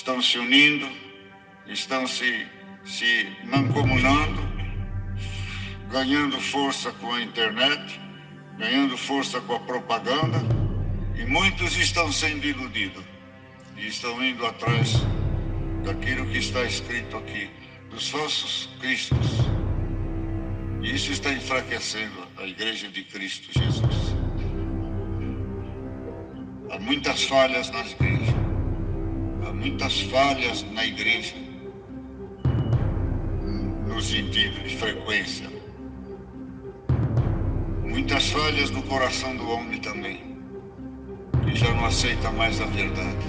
estão se unindo, estão se mancomunando, ganhando força com a internet, ganhando força com a propaganda, e muitos estão sendo iludidos e estão indo atrás daquilo que está escrito aqui, dos falsos cristos. E isso está enfraquecendo a Igreja de Cristo Jesus. Há muitas falhas nas igrejas, há muitas falhas na igreja, no sentido de frequência. Muitas falhas no coração do homem também, que já não aceita mais a verdade,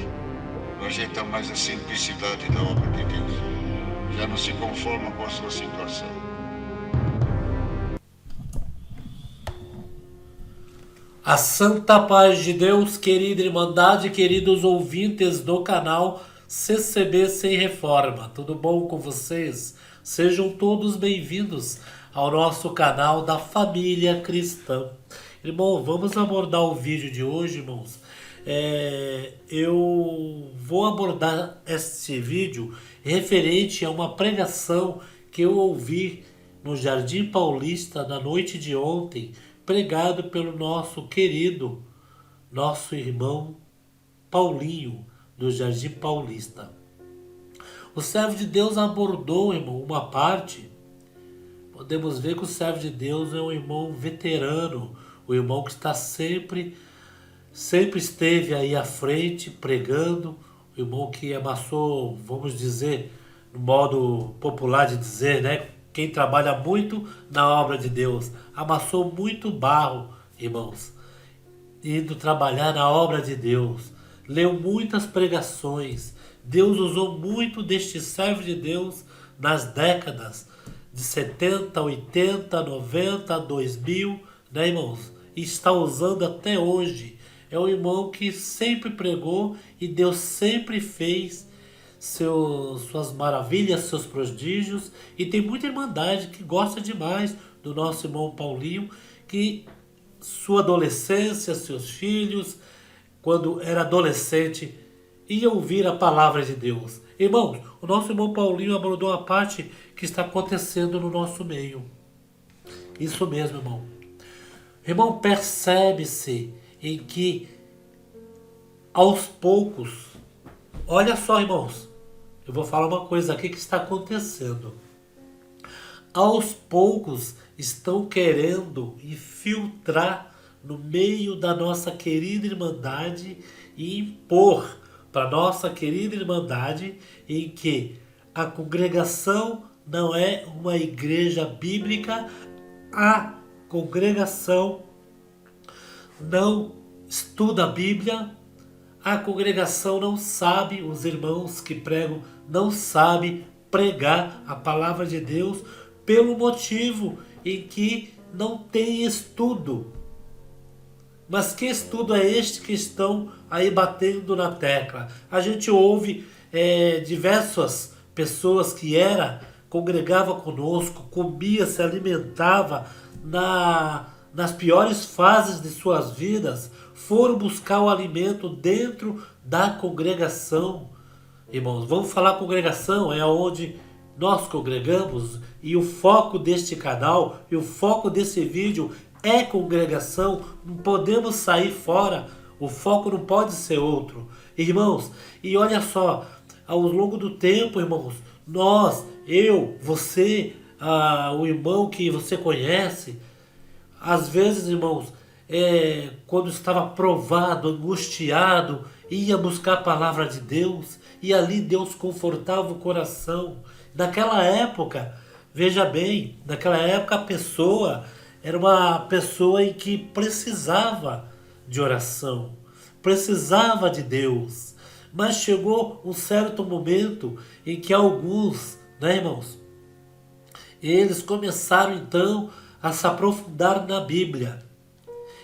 não aceita mais a simplicidade da obra de Deus, já não se conforma com a sua situação. A santa paz de Deus, querida Irmandade, queridos ouvintes do canal CCB Sem Reforma. Tudo bom com vocês? Sejam todos bem-vindos ao nosso canal da família cristã. Irmão, vamos abordar o vídeo de hoje, irmãos. Eu vou abordar este vídeo referente a uma pregação que eu ouvi no Jardim Paulista na noite de ontem, pregado pelo nosso querido, nosso irmão Paulinho, do Jardim Paulista. O servo de Deus abordou, irmão, uma parte. Podemos ver que o servo de Deus é um irmão veterano, o irmão que está sempre esteve aí à frente, pregando, o irmão que amassou, vamos dizer, no modo popular de dizer, né? Quem trabalha muito na obra de Deus, amassou muito barro, irmãos, indo trabalhar na obra de Deus, leu muitas pregações. Deus usou muito deste servo de Deus nas décadas de 70, 80, 90, 2000, né, irmãos? E está usando até hoje. É um irmão que sempre pregou e Deus sempre fez suas maravilhas, seus prodígios, e tem muita irmandade que gosta demais do nosso irmão Paulinho, que sua adolescência, seus filhos, quando era adolescente, ia ouvir a palavra de Deus. Irmãos, o nosso irmão Paulinho abordou a parte que está acontecendo no nosso meio. Isso mesmo, irmão. Irmão, percebe-se em que aos poucos, olha só, irmãos, eu vou falar uma coisa aqui que está acontecendo. Aos poucos estão querendo infiltrar no meio da nossa querida Irmandade e impor para nossa querida Irmandade em que a congregação não é uma igreja bíblica, a congregação não estuda a Bíblia, a congregação não sabe, os irmãos que pregam não sabem pregar a palavra de Deus pelo motivo em que não tem estudo. Mas que estudo é este que estão aí batendo na tecla? A gente ouve diversas pessoas que congregava conosco, comia, se alimentava nas piores fases de suas vidas, foram buscar o alimento dentro da congregação. Irmãos, vamos falar congregação, é onde nós congregamos, e o foco deste canal, e o foco desse vídeo é congregação, não podemos sair fora, o foco não pode ser outro. Irmãos, e olha só, ao longo do tempo, irmãos, nós, eu, você, o irmão que você conhece, às vezes, irmãos, quando estava provado, angustiado, ia buscar a palavra de Deus, e ali Deus confortava o coração. Naquela época, veja bem, naquela época a pessoa era uma pessoa em que precisava de oração, precisava de Deus. Mas chegou um certo momento em que alguns, né, irmãos, eles começaram então a se aprofundar na Bíblia.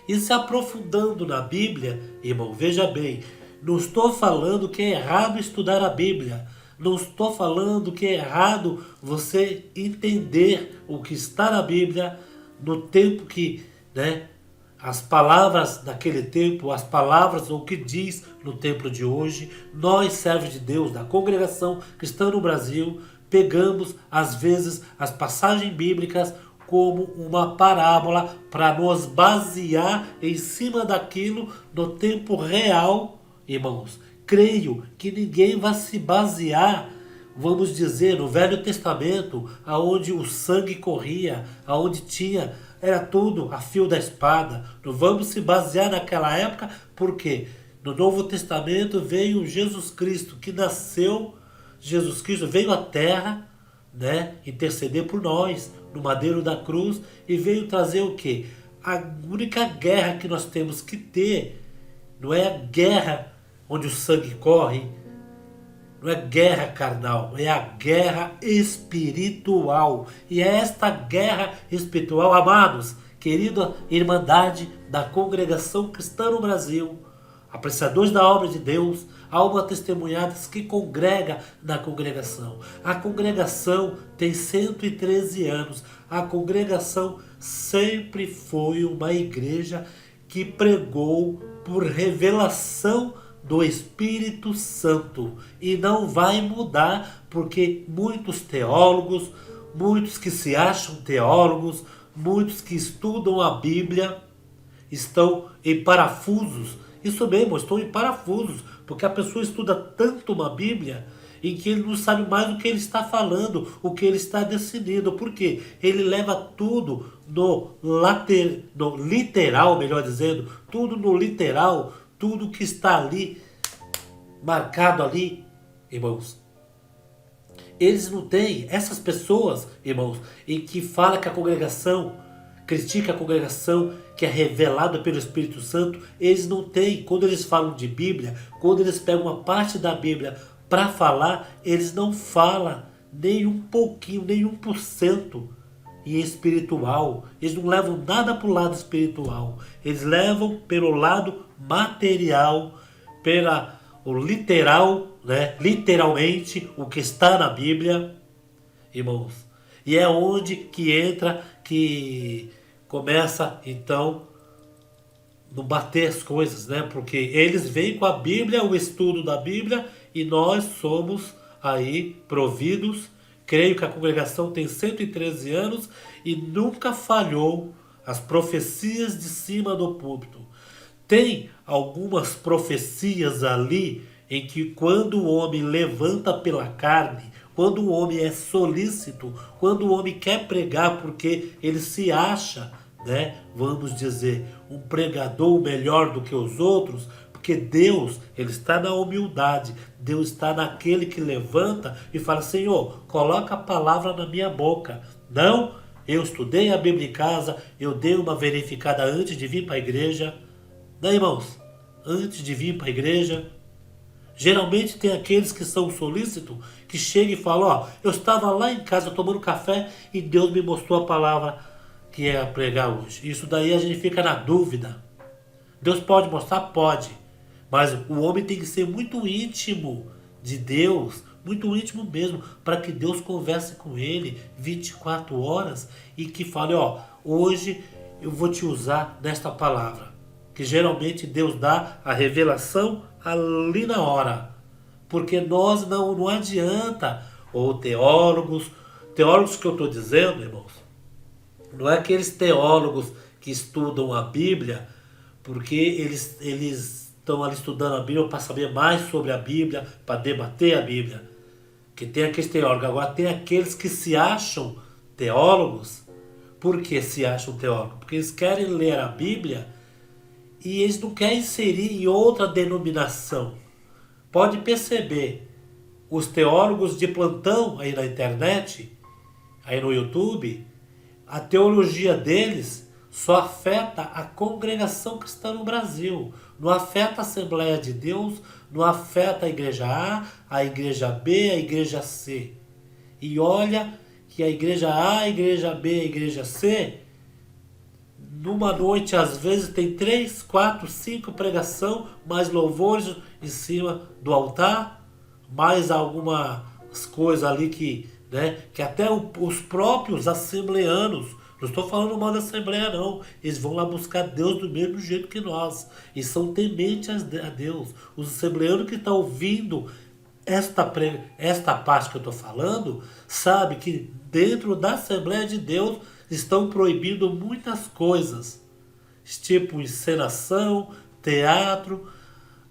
E se aprofundando na Bíblia, irmão, veja bem, não estou falando que é errado estudar a Bíblia, não estou falando que é errado você entender o que está na Bíblia no tempo que, né, as palavras daquele tempo, as palavras, o que diz no templo de hoje, nós, servos de Deus, da congregação cristã no Brasil, pegamos, às vezes, as passagens bíblicas como uma parábola para nos basear em cima daquilo no tempo real, irmãos. Creio que ninguém vai se basear, vamos dizer, no Velho Testamento, aonde o sangue corria, aonde era tudo a fio da espada. Não vamos se basear naquela época, porque no Novo Testamento veio Jesus Cristo, que nasceu, Jesus Cristo veio à terra, né, interceder por nós, no madeiro da cruz, e veio trazer o quê? A única guerra que nós temos que ter, não é a guerra onde o sangue corre, não é guerra carnal, é a guerra espiritual. E é esta guerra espiritual, amados, querida irmandade da congregação cristã no Brasil, apreciadores da obra de Deus, almas testemunhadas que congrega na congregação. A congregação tem 113 anos. A congregação sempre foi uma igreja que pregou por revelação do Espírito Santo, e não vai mudar, porque muitos teólogos, muitos que se acham teólogos, muitos que estudam a Bíblia estão em parafusos. Isso mesmo, estão em parafusos, porque a pessoa estuda tanto uma Bíblia em que ele não sabe mais o que ele está falando, o que ele está decidindo. Por quê? Ele leva tudo no literal, melhor dizendo, tudo no literal, tudo que está ali, marcado ali, irmãos. Eles não têm, essas pessoas, irmãos, em que fala que a congregação, critica a congregação, que é revelada pelo Espírito Santo, eles não têm, quando eles falam de Bíblia, quando eles pegam uma parte da Bíblia para falar, eles não falam nem um pouquinho, nem 1% em espiritual. Eles não levam nada para o lado espiritual. Eles levam pelo lado material, o literal, né? Literalmente o que está na Bíblia, irmãos. E é onde que entra, que começa então no bater as coisas, né? Porque eles vêm com a Bíblia, o estudo da Bíblia, e nós somos aí providos. Creio que a congregação tem 113 anos e nunca falhou as profecias de cima do púlpito. Tem algumas profecias ali em que quando o homem levanta pela carne, quando o homem é solícito, quando o homem quer pregar porque ele se acha, né, vamos dizer, um pregador melhor do que os outros, porque Deus, ele está na humildade, Deus está naquele que levanta e fala: Senhor, coloca a palavra na minha boca. Não, eu estudei a Bíblia em casa, eu dei uma verificada antes de vir para a igreja. Né, irmãos? Antes de vir para a igreja. Geralmente tem aqueles que são solícitos, que chegam e falam: ó, eu estava lá em casa tomando café e Deus me mostrou a palavra que é pregar hoje. Isso daí a gente fica na dúvida. Deus pode mostrar? Pode. Mas o homem tem que ser muito íntimo de Deus, muito íntimo mesmo, para que Deus converse com ele 24 horas e que fale: ó, hoje eu vou te usar nesta palavra. Que geralmente Deus dá a revelação ali na hora. Porque nós não adianta, ou teólogos que eu estou dizendo, irmãos, não é aqueles teólogos que estudam a Bíblia porque eles estão ali estudando a Bíblia para saber mais sobre a Bíblia, para debater a Bíblia. Que tem aqueles teólogos. Agora tem aqueles que se acham teólogos. Por que se acham teólogos? Porque eles querem ler a Bíblia e eles não querem inserir em outra denominação. Pode perceber, os teólogos de plantão aí na internet, aí no YouTube, a teologia deles só afeta a congregação cristã no Brasil. Não afeta a Assembleia de Deus, não afeta a igreja A, a igreja B, a igreja C. E olha que a igreja A, a igreja B, a igreja C, numa noite às vezes tem 3, 4, 5 pregação, mais louvores em cima do altar, mais algumas coisas ali que, né, que até os próprios assembleanos, Não estou falando mal da Assembleia, não. Eles vão lá buscar Deus do mesmo jeito que nós. E são tementes a Deus. Os assembleanos que estão ouvindo esta parte que eu estou falando, sabe que dentro da Assembleia de Deus estão proibindo muitas coisas. Tipo encenação, teatro.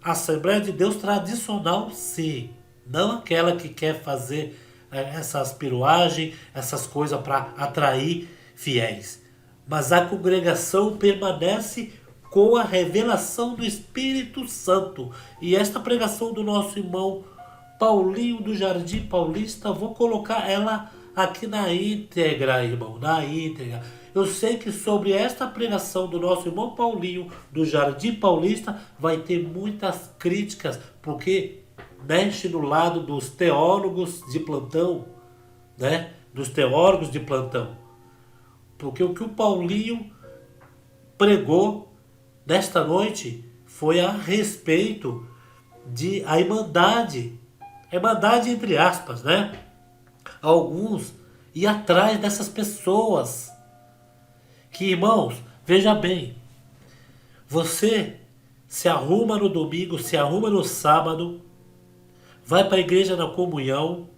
A Assembleia de Deus tradicional, sim. Não aquela que quer fazer essas piruagens, essas coisas para atrair fiéis. Mas a congregação permanece com a revelação do Espírito Santo. E esta pregação do nosso irmão Paulinho do Jardim Paulista, vou colocar ela aqui na íntegra, irmão, na íntegra. Eu sei que sobre esta pregação do nosso irmão Paulinho do Jardim Paulista vai ter muitas críticas, porque mexe no lado dos teólogos de plantão, né? Dos teólogos de plantão. Porque o que o Paulinho pregou nesta noite foi a respeito de a irmandade entre aspas, né? Alguns ir atrás dessas pessoas. Que, irmãos, veja bem, você se arruma no domingo, se arruma no sábado, vai para a igreja na comunhão,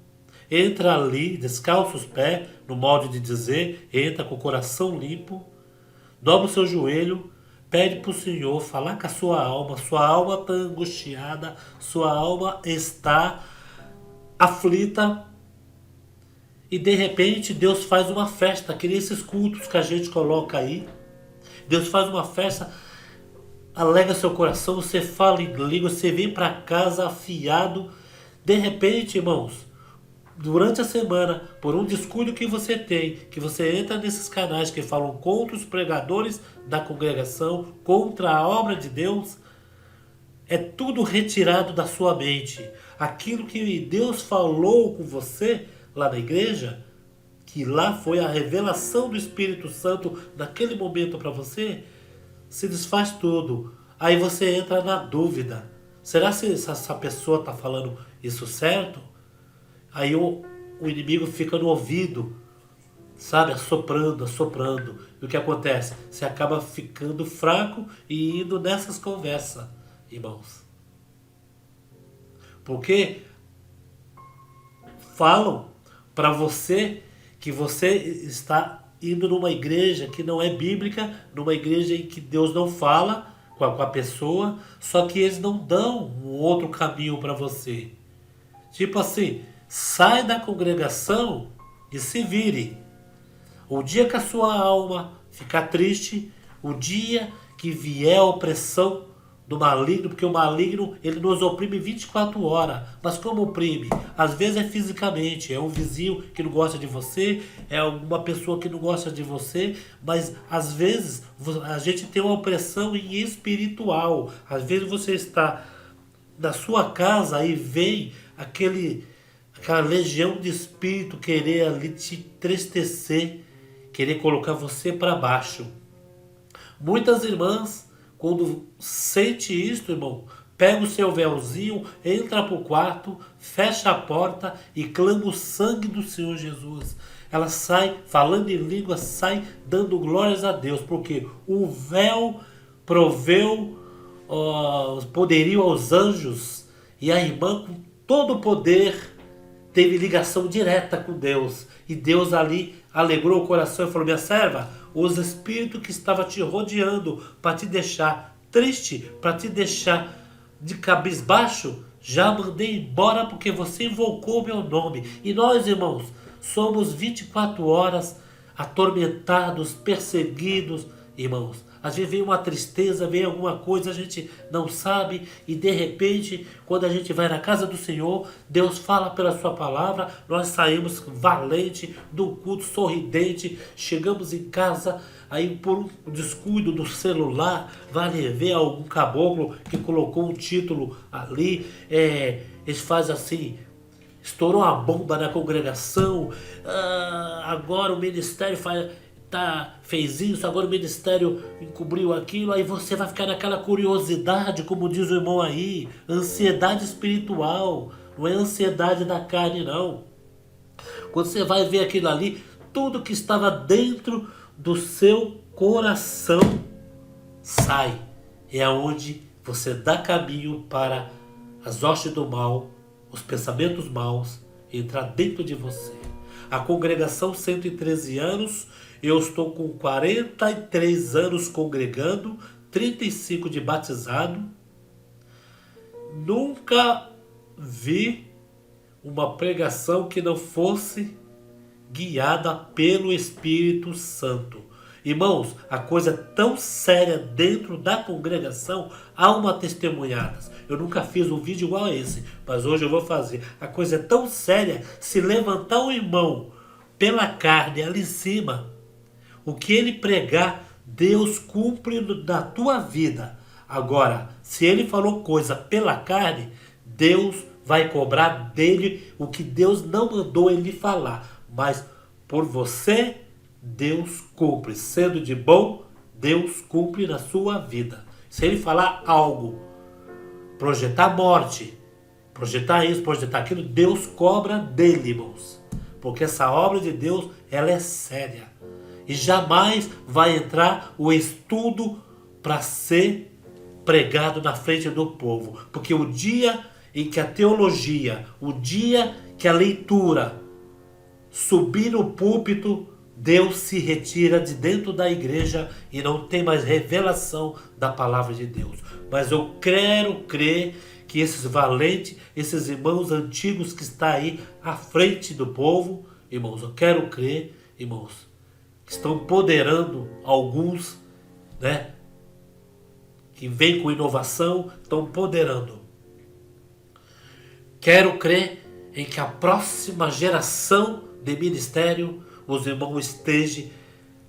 entra ali, descalça os pés, no modo de dizer, entra com o coração limpo, dobra o seu joelho, pede para o Senhor falar com a sua alma está angustiada, sua alma está aflita, e de repente Deus faz uma festa, que nem esses cultos que a gente coloca aí. Deus faz uma festa, alega seu coração, você fala em língua, você vem para casa afiado. De repente, irmãos, durante a semana, por um descuido que você tem, que você entra nesses canais que falam contra os pregadores da congregação, contra a obra de Deus, é tudo retirado da sua mente. Aquilo que Deus falou com você lá na igreja, que lá foi a revelação do Espírito Santo naquele momento para você, se desfaz tudo. Aí você entra na dúvida. Será que essa pessoa está falando isso certo? Aí o inimigo fica no ouvido, sabe, assoprando. E o que acontece? Você acaba ficando fraco e indo nessas conversas, irmãos. Porque falam para você que você está indo numa igreja que não é bíblica, numa igreja em que Deus não fala com a pessoa, só que eles não dão um outro caminho para você. Tipo assim, sai da congregação e se vire. O dia que a sua alma ficar triste, o dia que vier a opressão do maligno, porque o maligno ele nos oprime 24 horas. Mas como oprime? Às vezes é fisicamente, é um vizinho que não gosta de você, é uma pessoa que não gosta de você, mas às vezes a gente tem uma opressão espiritual. Às vezes você está na sua casa e vem aquela legião de espírito querer ali te entristecer, querer colocar você para baixo. Muitas irmãs, quando sente isso, irmão, pega o seu véuzinho, entra pro quarto, fecha a porta e clama o sangue do Senhor Jesus. Ela sai falando em língua, sai dando glórias a Deus, porque o véu proveu poderio aos anjos, e a irmã, com todo o poder, teve ligação direta com Deus. E Deus ali alegrou o coração e falou: minha serva, os espíritos que estavam te rodeando para te deixar triste, para te deixar de cabisbaixo, já mandei embora porque você invocou meu nome. E nós, irmãos, somos 24 horas atormentados, perseguidos, irmãos. Às vezes vem uma tristeza, vem alguma coisa, a gente não sabe, e de repente, quando a gente vai na casa do Senhor, Deus fala pela sua palavra, nós saímos valente do culto, sorridente, chegamos em casa, aí por um descuido do celular, vai ver algum caboclo que colocou um título ali, eles fazem assim: estourou a bomba na congregação, agora o ministério fez isso, agora o ministério encobriu aquilo. Aí você vai ficar naquela curiosidade, como diz o irmão aí, ansiedade espiritual, não é ansiedade da carne não. Quando você vai ver aquilo ali, tudo que estava dentro do seu coração sai. É aonde você dá caminho para as hostes do mal, os pensamentos maus, entrar dentro de você. A congregação 113 anos, eu estou com 43 anos congregando, 35 de batizado. Nunca vi uma pregação que não fosse guiada pelo Espírito Santo. Irmãos, a coisa é tão séria dentro da congregação, há uma testemunhada. Eu nunca fiz um vídeo igual a esse, mas hoje eu vou fazer. A coisa é tão séria, se levantar um irmão pela carne ali em cima, o que ele pregar, Deus cumpre na tua vida. Agora, se ele falou coisa pela carne, Deus vai cobrar dele o que Deus não mandou ele falar. Mas por você, Deus cumpre. Sendo de bom, Deus cumpre na sua vida. Se ele falar algo, projetar morte, projetar isso, projetar aquilo, Deus cobra dele, irmãos. Porque essa obra de Deus, ela é séria. E jamais vai entrar o estudo para ser pregado na frente do povo. Porque o dia em que a teologia, o dia que a leitura subir no púlpito, Deus se retira de dentro da igreja e não tem mais revelação da palavra de Deus. Mas eu quero crer que esses valentes, esses irmãos antigos que estão aí à frente do povo, irmãos, eu quero crer, irmãos, que estão empoderando alguns, né, que vêm com inovação, estão empoderando. Quero crer em que a próxima geração de ministério, os irmãos estejam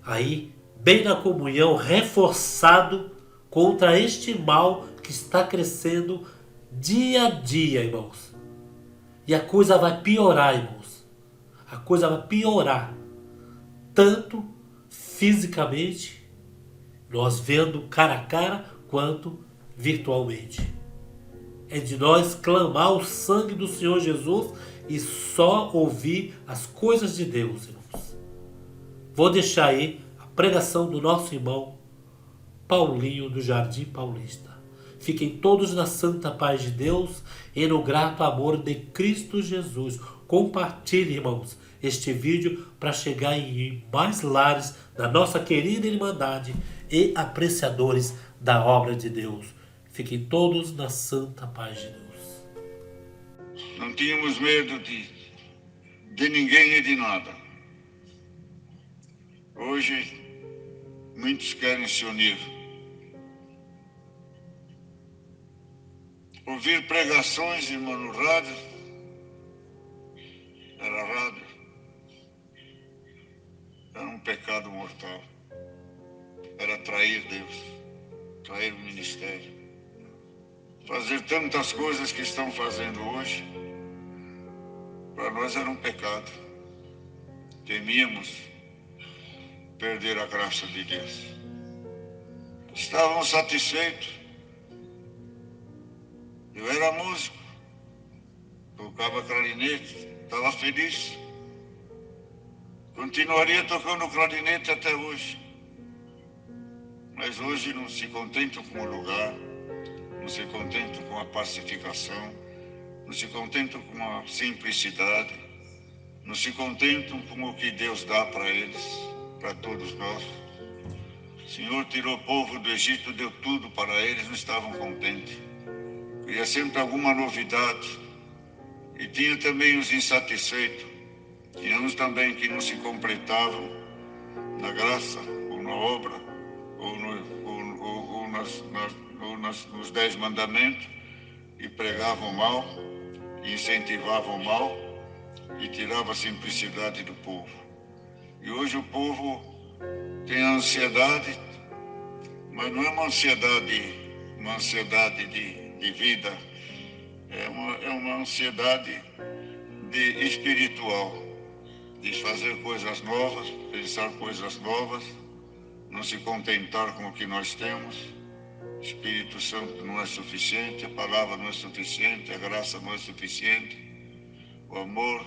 aí, bem na comunhão, reforçado contra este mal que está crescendo dia a dia, irmãos. E a coisa vai piorar, irmãos. A coisa vai piorar. Tanto fisicamente, nós vendo cara a cara, quanto virtualmente. É de nós clamar o sangue do Senhor Jesus e só ouvir as coisas de Deus, irmãos. Vou deixar aí a pregação do nosso irmão Paulinho do Jardim Paulista. Fiquem todos na santa paz de Deus e no grato amor de Cristo Jesus. Compartilhe, irmãos, este vídeo para chegar em mais lares da nossa querida Irmandade e apreciadores da obra de Deus. Fiquem todos na santa paz de Deus. Não tínhamos medo de ninguém e de nada. Hoje, muitos querem se unir. Ouvir pregações, irmão, no rádio, era um pecado mortal. Era trair Deus, trair o ministério. Fazer tantas coisas que estão fazendo hoje, para nós era um pecado. Temíamos perder a graça de Deus. Estávamos satisfeitos. Eu era músico, tocava clarinete, estava feliz. Continuaria tocando clarinete até hoje. Mas hoje não se contentam com o lugar, não se contentam com a pacificação, não se contentam com a simplicidade, não se contentam com o que Deus dá para eles, para todos nós. O Senhor tirou o povo do Egito, deu tudo para eles, não estavam contentes. Queria sempre alguma novidade. E tinha também os insatisfeitos. Tinha uns também que não se completavam na graça, ou na obra, ou nos 10 mandamentos, e pregavam mal, e incentivavam mal, e tiravam a simplicidade do povo. E hoje o povo tem a ansiedade, mas não é uma ansiedade de vida, é uma ansiedade espiritual, de fazer coisas novas, pensar coisas novas, não se contentar com o que nós temos. O Espírito Santo não é suficiente, a palavra não é suficiente, a graça não é suficiente, o amor,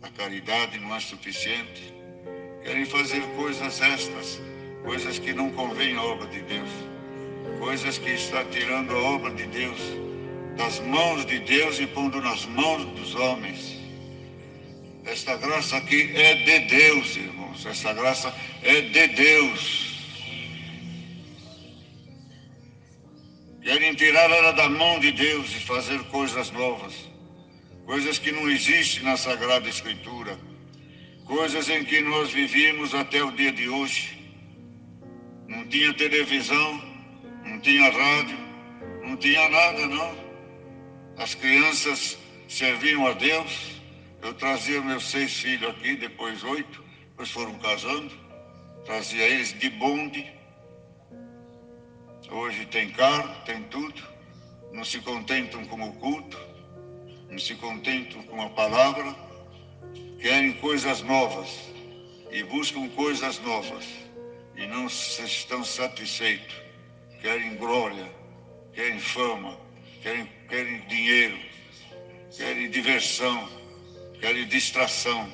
a caridade não é suficiente. querem fazer coisas estas, coisas que não convêm à obra de Deus, coisas que está tirando a obra de Deus das mãos de Deus e pondo nas mãos dos homens. Esta graça aqui é de Deus, irmãos, esta graça é de Deus. Querem tirar ela da mão de Deus e fazer coisas novas, coisas que não existem na Sagrada Escritura, coisas em que nós vivíamos até o dia de hoje. Não tinha televisão, não tinha rádio, não tinha nada, não. As crianças serviam a Deus. Eu trazia meus 6 filhos aqui, depois 8, depois foram casando, trazia eles de bonde. Hoje tem carro, tem tudo, não se contentam com o culto, não se contentam com a palavra, querem coisas novas e buscam coisas novas e não estão satisfeitos, querem glória, querem fama, querem dinheiro, querem diversão, querem distração,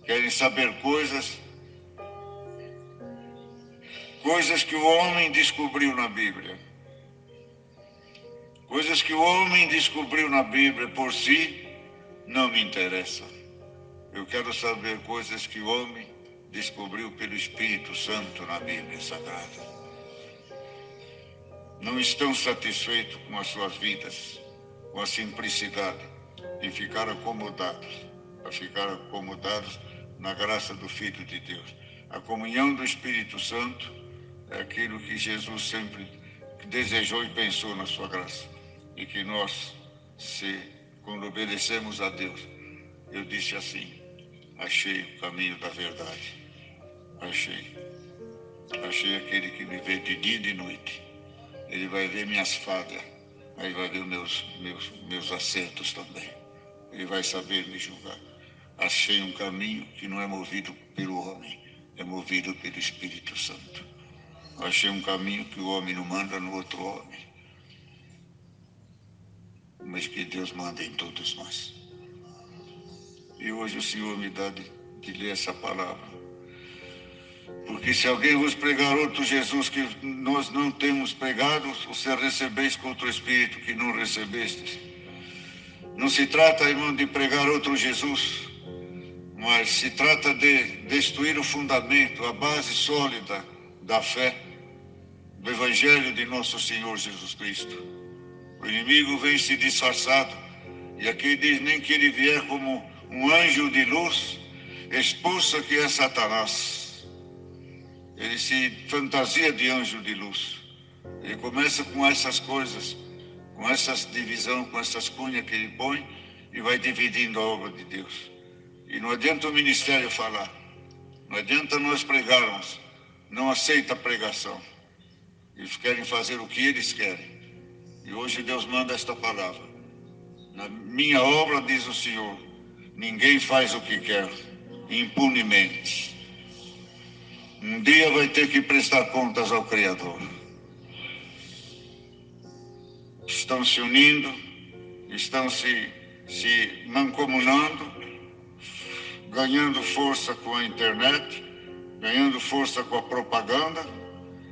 querem saber coisas que o homem descobriu na Bíblia. Coisas que o homem descobriu na Bíblia por si não me interessam. Eu quero saber coisas que o homem descobriu pelo Espírito Santo na Bíblia Sagrada. Não estão satisfeitos com as suas vidas, com a simplicidade, em ficar acomodados, a ficar acomodados na graça do Filho de Deus. A comunhão do Espírito Santo é aquilo que Jesus sempre desejou e pensou na sua graça. E que nós, quando obedecemos a Deus, eu disse assim, achei o caminho da verdade. Achei aquele que me vê de dia e de noite. Ele vai ver minhas falhas, aí vai ver meus acertos também. Ele vai saber me julgar. Achei um caminho que não é movido pelo homem, é movido pelo Espírito Santo. Achei um caminho que o homem não manda no outro homem, mas que Deus manda em todos nós. E hoje o Senhor me dá de ler essa palavra. Porque se alguém vos pregar outro Jesus que nós não temos pregado, você recebeis com outro Espírito que não recebestes. Não se trata, irmão, de pregar outro Jesus, mas se trata de destruir o fundamento, a base sólida da fé, do Evangelho de nosso Senhor Jesus Cristo. O inimigo vem se disfarçado, e aqui diz nem que ele vier como um anjo de luz, expulsa que é Satanás. Ele se fantasia de anjo de luz. Ele começa com essas coisas, com essas divisões, com essas cunhas que ele põe, e vai dividindo a obra de Deus. E não adianta o ministério falar, não adianta nós pregarmos, não aceita a pregação. Eles querem fazer o que eles querem. E hoje Deus manda esta palavra. Na minha obra, diz o Senhor, ninguém faz o que quer, impunemente. Um dia vai ter que prestar contas ao Criador. Estão se unindo, estão se mancomunando, ganhando força com a internet, ganhando força com a propaganda,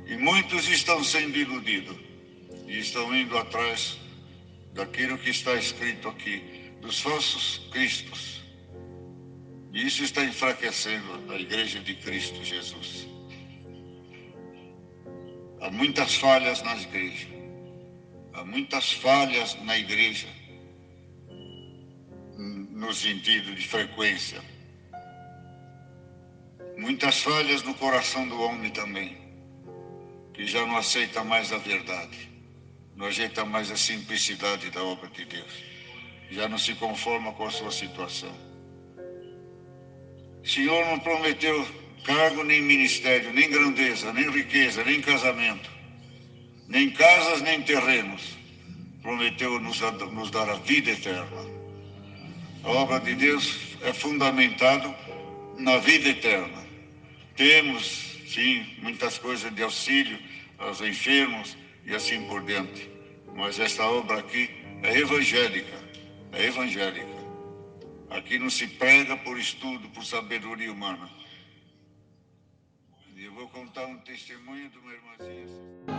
e muitos estão sendo iludidos e estão indo atrás daquilo que está escrito aqui, dos falsos cristos. E isso está enfraquecendo a Igreja de Cristo Jesus. Há muitas falhas nas igrejas, há muitas falhas na igreja, no sentido de frequência. Muitas falhas no coração do homem também, que já não aceita mais a verdade, não aceita mais a simplicidade da obra de Deus, já não se conforma com a sua situação. O Senhor não prometeu cargo, nem ministério, nem grandeza, nem riqueza, nem casamento, nem casas, nem terrenos. Prometeu nos dar a vida eterna. A obra de Deus é fundamentada na vida eterna. Temos, sim, muitas coisas de auxílio aos enfermos e assim por diante. Mas esta obra aqui é evangélica, é evangélica. Aqui não se prega por estudo, por sabedoria humana. E eu vou contar um testemunho de uma irmãzinha.